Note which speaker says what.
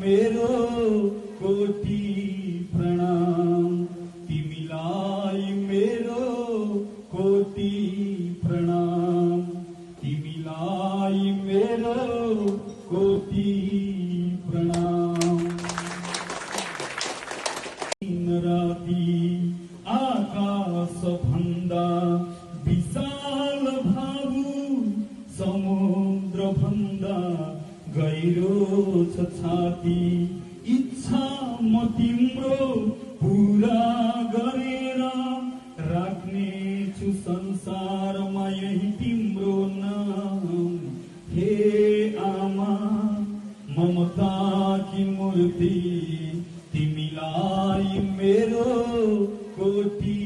Speaker 1: मेरो कोटि प्रणाम, तिमीलाई मेरो कोटि प्रणाम, तिमीलाई मेरो कोटि प्रणाम। राति आकाश भन्दा विशाल भावु, समुद्र भन्दा गहिरो छ छाती, इच्छा म तिम्रो पूरा गरेर राख्ने छु संसारमा यही तिम्रो नाम। हे आमा ममता की मूर्ति, तिमीलाई मेरो कोटि